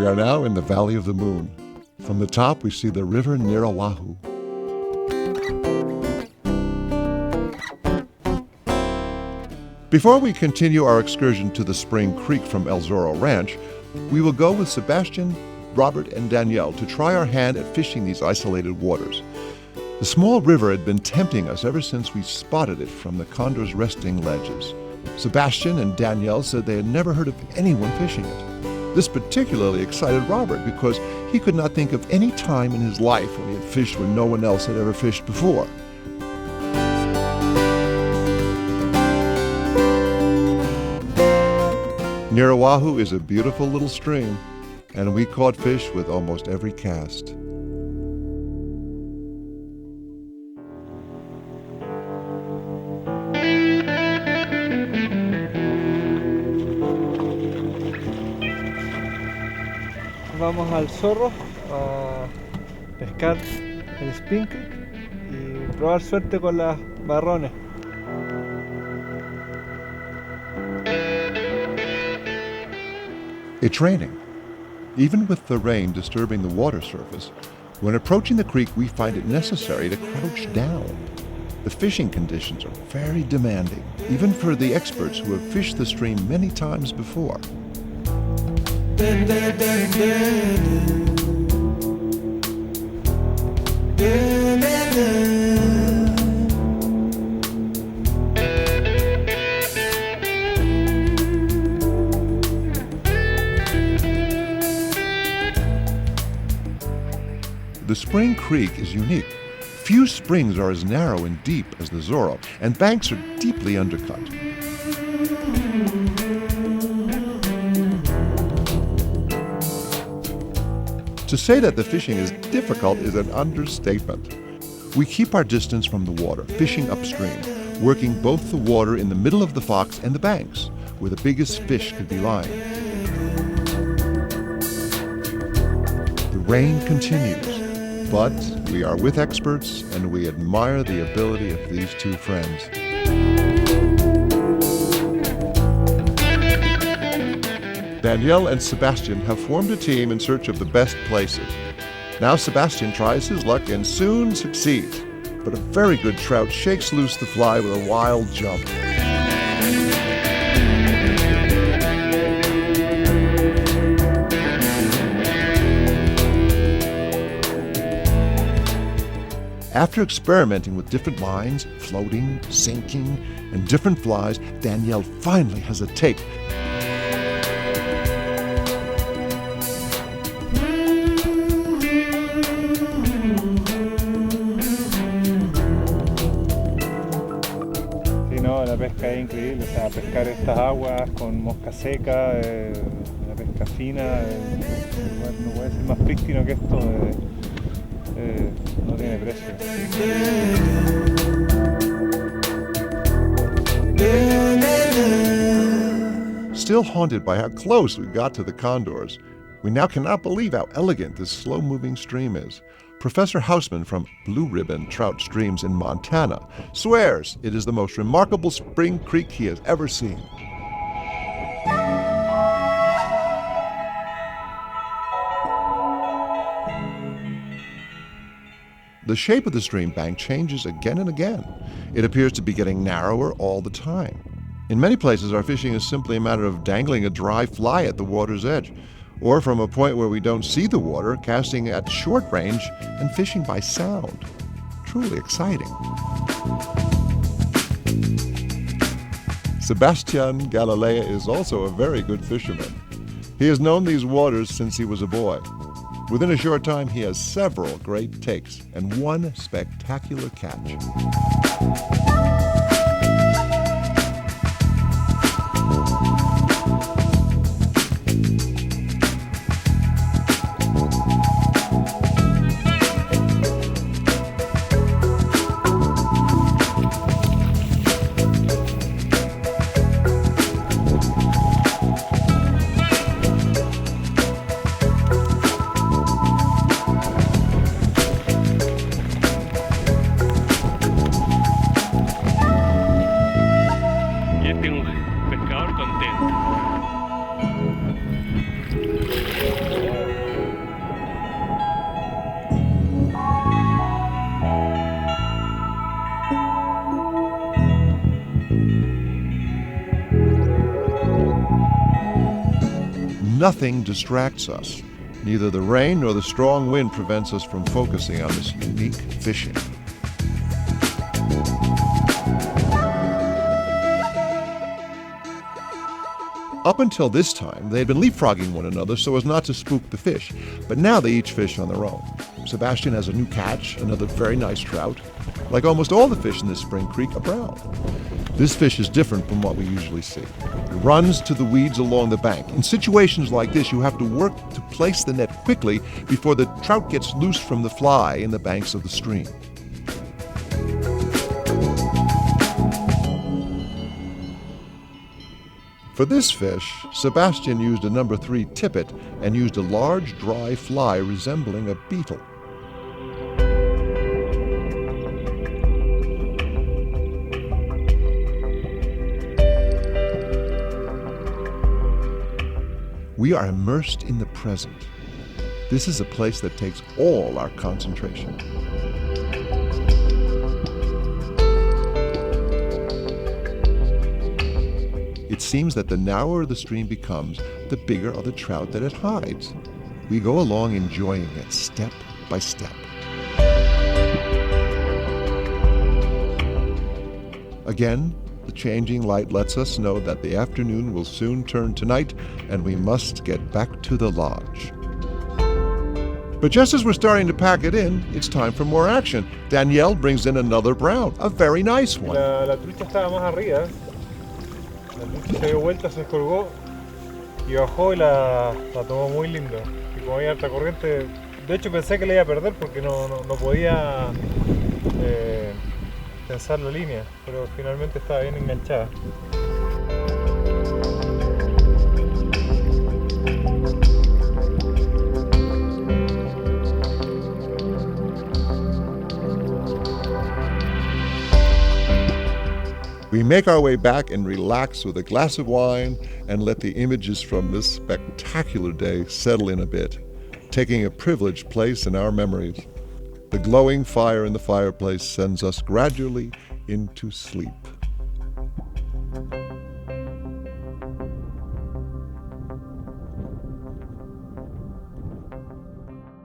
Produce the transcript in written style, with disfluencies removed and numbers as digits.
We are now in the Valley of the Moon. From the top, we see the river Nirawahu. Before we continue our excursion to the Spring Creek from El Zorro Ranch, we will go with Sebastian, Robert, and Danielle to try our hand at fishing these isolated waters. The small river had been tempting us ever since we spotted it from the condor's resting ledges. Sebastian and Danielle said they had never heard of anyone fishing it. This particularly excited Robert because he could not think of any time in his life when he had fished when no one else had ever fished before. Nirawahu is a beautiful little stream, and we caught fish with almost every cast. Vamos al Zorro a pescar el Spring Creek y probar suerte con las barrones. It's raining. Even with the rain disturbing the water surface, when approaching the creek we find it necessary to crouch down. The fishing conditions are very demanding, even for the experts who have fished the stream many times before. The Spring Creek is unique. Few springs are as narrow and deep as the Zorro, and banks are deeply undercut. To say that the fishing is difficult is an understatement. We keep our distance from the water, fishing upstream, working both the water in the middle of the Fox and the banks, where the biggest fish could be lying. The rain continues, but we are with experts and we admire the ability of these two friends. Danielle and Sebastian have formed a team in search of the best places. Now Sebastian tries his luck and soon succeeds, but a very good trout shakes loose the fly with a wild jump. After experimenting with different lines, floating, sinking, and different flies, Danielle finally has a take. La pesca es increíble, o sea, pescar estas aguas con mosca seca, la pesca fina, no puede ser más prístino que esto, no tiene precio. Still haunted by how close we got to the condors, we now cannot believe how elegant this slow-moving stream is. Professor Hausman from Blue Ribbon Trout Streams in Montana swears it is the most remarkable spring creek he has ever seen. The shape of the stream bank changes again and again. It appears to be getting narrower all the time. In many places, our fishing is simply a matter of dangling a dry fly at the water's edge, or from a point where we don't see the water, casting at short range and fishing by sound. Truly exciting. Sebastian Galilea is also a very good fisherman. He has known these waters since he was a boy. Within a short time, he has several great takes and one spectacular catch. nothing distracts us. Neither the rain nor the strong wind prevents us from focusing on this unique fishing. Up until this time, they had been leapfrogging one another so as not to spook the fish, but now they each fish on their own. Sebastian has a new catch, another very nice trout. Like almost all the fish in this spring creek, a brown. This fish is different from what we usually see. It runs to the weeds along the bank. In situations like this, you have to work to place the net quickly before the trout gets loose from the fly in the banks of the stream. For this fish, Sebastian used a number 3 tippet and used a large dry fly resembling a beetle. We are immersed in the present. This is a place that takes all our concentration. It seems that the narrower the stream becomes, the bigger are the trout that it hides. We go along enjoying it step by step. Again, the changing light lets us know that the afternoon will soon turn to night and we must get back to the lodge. But just as we're starting to pack it in, it's time for more action. Danielle brings in another brown, a very nice one. La trucha estaba más arriba. La trucha se dio vuelta, se descolgó y bajó y la tomó muy lindo. Y como había alta corriente, de hecho pensé que la iba a perder porque no podía tensar la línea, pero finalmente estaba bien enganchada. We make our way back and relax with a glass of wine and let the images from this spectacular day settle in a bit, taking a privileged place in our memories. The glowing fire in the fireplace sends us gradually into sleep.